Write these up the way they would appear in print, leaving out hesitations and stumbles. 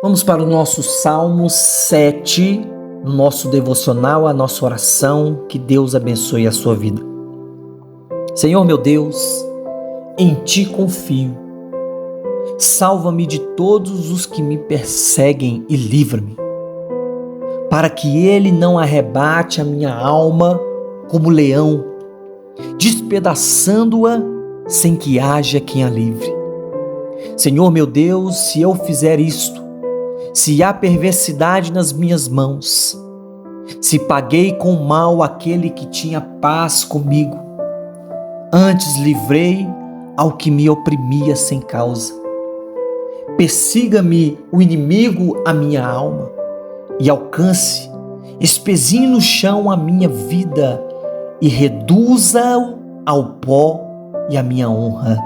Vamos para o nosso Salmo 7, no nosso devocional, a nossa oração. Que Deus abençoe a sua vida. Senhor meu Deus, em Ti confio. Salva-me de todos os que me perseguem e livra-me, para que Ele não arrebate a minha alma como leão, despedaçando-a sem que haja quem a livre. Senhor meu Deus, se eu fizer isto, se há perversidade nas minhas mãos, se paguei com mal aquele que tinha paz comigo, antes livrei ao que me oprimia sem causa. Persiga-me o inimigo a minha alma e alcance, espezinhe no chão a minha vida e reduza-o ao pó e a minha honra.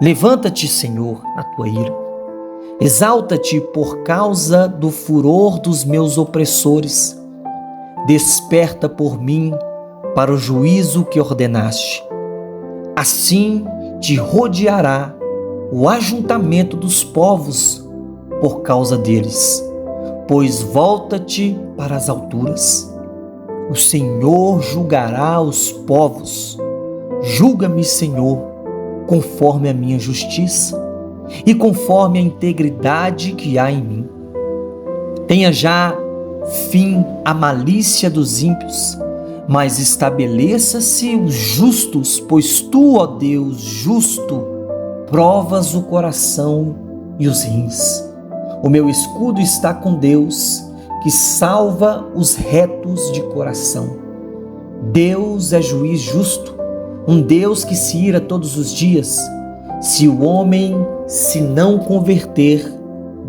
Levanta-te, Senhor, na tua ira. Exalta-te por causa do furor dos meus opressores. Desperta por mim para o juízo que ordenaste. Assim te rodeará o ajuntamento dos povos por causa deles, pois volta-te para as alturas. O Senhor julgará os povos. Julga-me, Senhor, conforme a minha justiça e conforme a integridade que há em mim. Tenha já fim a malícia dos ímpios, mas estabeleça-se os justos, pois tu, ó Deus justo, provas o coração e os rins. O meu escudo está com Deus, que salva os retos de coração. Deus é juiz justo, um Deus que se ira todos os dias. Se o homem se não converter,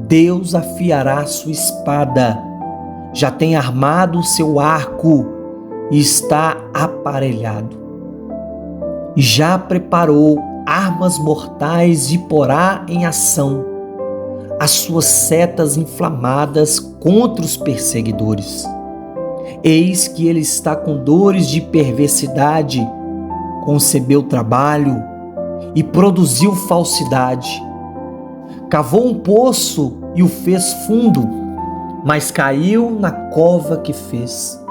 Deus afiará sua espada. Já tem armado o seu arco e está aparelhado. Já preparou armas mortais e porá em ação as suas setas inflamadas contra os perseguidores. Eis que ele está com dores de perversidade, concebeu trabalho e produziu falsidade. Cavou um poço e o fez fundo, mas caiu na cova que fez.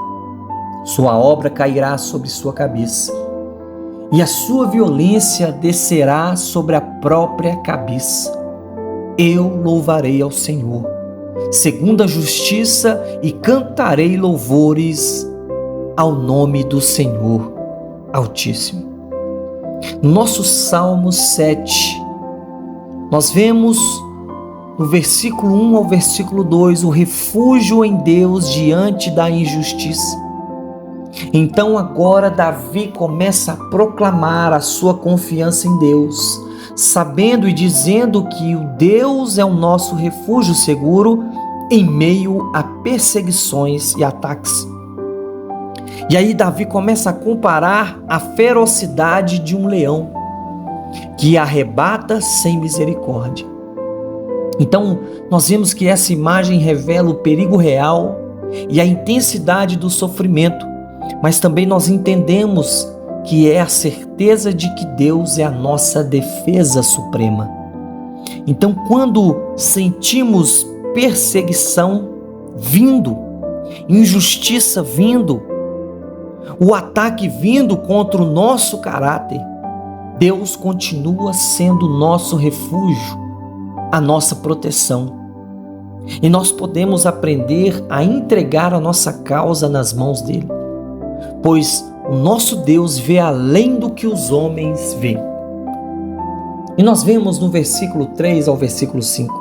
Sua obra cairá sobre sua cabeça, e a sua violência descerá sobre a própria cabeça. Eu louvarei ao Senhor, segundo a justiça, e cantarei louvores ao nome do Senhor Altíssimo. No nosso Salmo 7, nós vemos no versículo 1 ao versículo 2 o refúgio em Deus diante da injustiça. Então agora Davi começa a proclamar a sua confiança em Deus, sabendo e dizendo que o Deus é o nosso refúgio seguro em meio a perseguições e ataques. E aí Davi começa a comparar a ferocidade de um leão que arrebata sem misericórdia. Então nós vemos que essa imagem revela o perigo real e a intensidade do sofrimento, mas também nós entendemos que é a certeza de que Deus é a nossa defesa suprema. Então, quando sentimos perseguição vindo, injustiça vindo, o ataque vindo contra o nosso caráter, Deus continua sendo o nosso refúgio, a nossa proteção. E nós podemos aprender a entregar a nossa causa nas mãos dele, pois o nosso Deus vê além do que os homens veem. E nós vemos no versículo 3 ao versículo 5.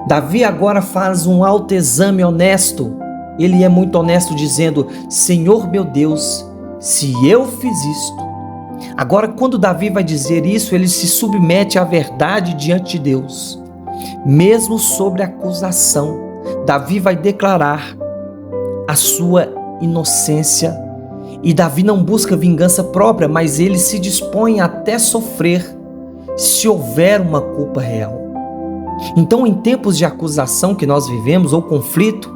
Davi agora faz um autoexame honesto. Ele é muito honesto dizendo: Senhor meu Deus, se eu fiz isto. Agora, quando Davi vai dizer isso, ele se submete à verdade diante de Deus. Mesmo sobre a acusação, Davi vai declarar a sua inocência. E Davi não busca vingança própria, mas ele se dispõe até sofrer se houver uma culpa real. Então, em tempos de acusação que nós vivemos, ou conflito,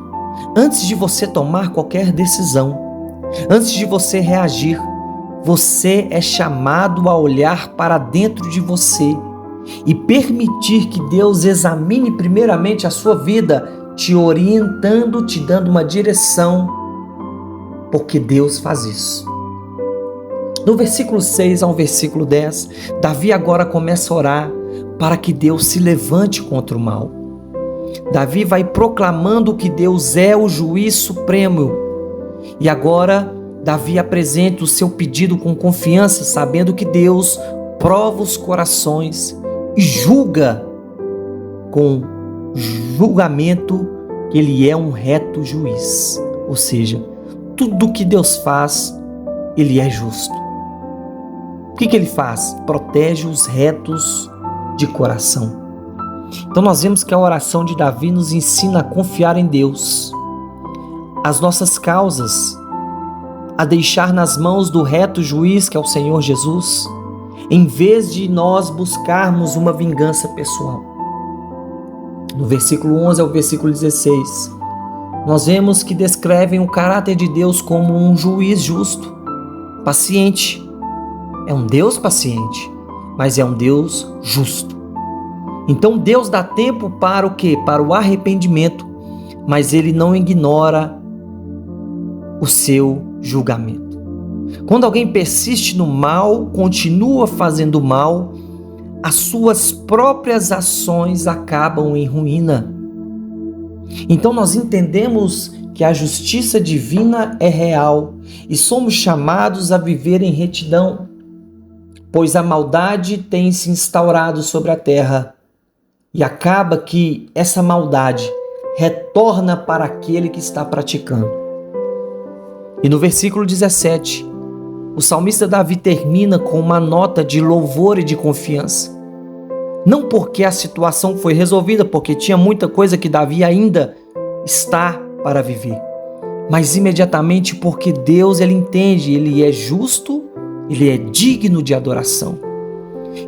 antes de você tomar qualquer decisão, antes de você reagir, você é chamado a olhar para dentro de você e permitir que Deus examine primeiramente a sua vida, te orientando, te dando uma direção, porque Deus faz isso. No versículo 6 ao versículo 10, Davi agora começa a orar para que Deus se levante contra o mal. Davi vai proclamando que Deus é o juiz supremo. E agora Davi apresenta o seu pedido com confiança, sabendo que Deus prova os corações e julga com julgamento, que Ele é um reto juiz. Ou seja, tudo que Deus faz, Ele é justo. O que Ele faz? Protege os retos de coração. Então nós vemos que a oração de Davi nos ensina a confiar em Deus, as nossas causas, a deixar nas mãos do reto juiz, que é o Senhor Jesus, em vez de nós buscarmos uma vingança pessoal. No versículo 11 ao versículo 16, nós vemos que descrevem o caráter de Deus como um juiz justo, paciente. É um Deus paciente, mas é um Deus justo. Então Deus dá tempo para o quê? Para o arrependimento, mas Ele não ignora o seu julgamento. Quando alguém persiste no mal, continua fazendo mal, as suas próprias ações acabam em ruína. Então nós entendemos que a justiça divina é real e somos chamados a viver em retidão, pois a maldade tem se instaurado sobre a terra e acaba que essa maldade retorna para aquele que está praticando. E no versículo 17, o salmista Davi termina com uma nota de louvor e de confiança. Não porque a situação foi resolvida, porque tinha muita coisa que Davi ainda está para viver, mas imediatamente porque Deus, Ele entende, Ele é justo, Ele é digno de adoração.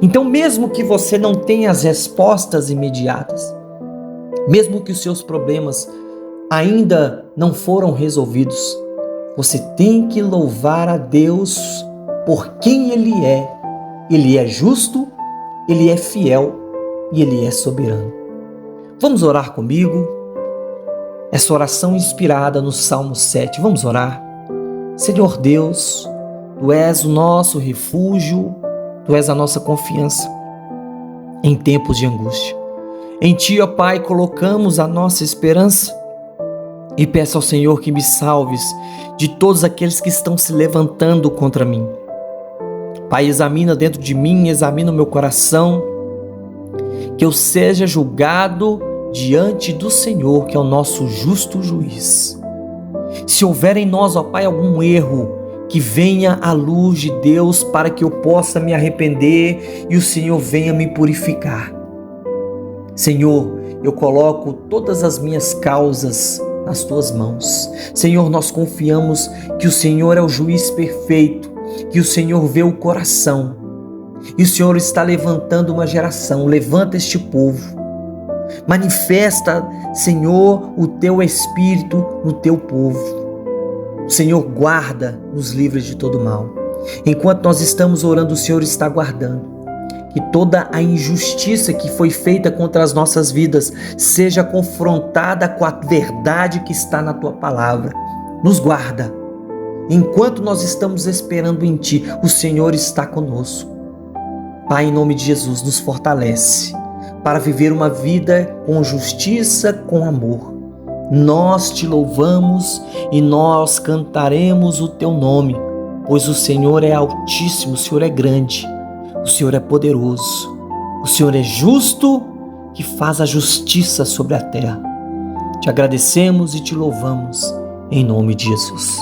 Então, mesmo que você não tenha as respostas imediatas, mesmo que os seus problemas ainda não foram resolvidos, você tem que louvar a Deus por quem Ele é. Ele é justo, Ele é fiel e Ele é soberano. Vamos orar comigo? Essa oração inspirada no Salmo 7. Vamos orar? Senhor Deus, Tu és o nosso refúgio, Tu és a nossa confiança em tempos de angústia. Em Ti, ó Pai, colocamos a nossa esperança e peço ao Senhor que me salves de todos aqueles que estão se levantando contra mim. Pai, examina dentro de mim, examina o meu coração, que eu seja julgado diante do Senhor, que é o nosso justo juiz. Se houver em nós, ó Pai, algum erro, que venha à luz de Deus para que eu possa me arrepender e o Senhor venha me purificar. Senhor, eu coloco todas as minhas causas nas Tuas mãos. Senhor, nós confiamos que o Senhor é o juiz perfeito, que o Senhor vê o coração e o Senhor está levantando uma geração. Levanta este povo. Manifesta, Senhor, o Teu Espírito no Teu povo. Senhor, guarda, nos livres de todo mal. Enquanto nós estamos orando, o Senhor está guardando. Que toda a injustiça que foi feita contra as nossas vidas seja confrontada com a verdade que está na Tua palavra. Nos guarda. Enquanto nós estamos esperando em Ti, o Senhor está conosco. Pai, em nome de Jesus, nos fortalece para viver uma vida com justiça, com amor. Nós Te louvamos e nós cantaremos o Teu nome, pois o Senhor é altíssimo, o Senhor é grande. O Senhor é poderoso, o Senhor é justo, que faz a justiça sobre a terra. Te agradecemos e Te louvamos, em nome de Jesus.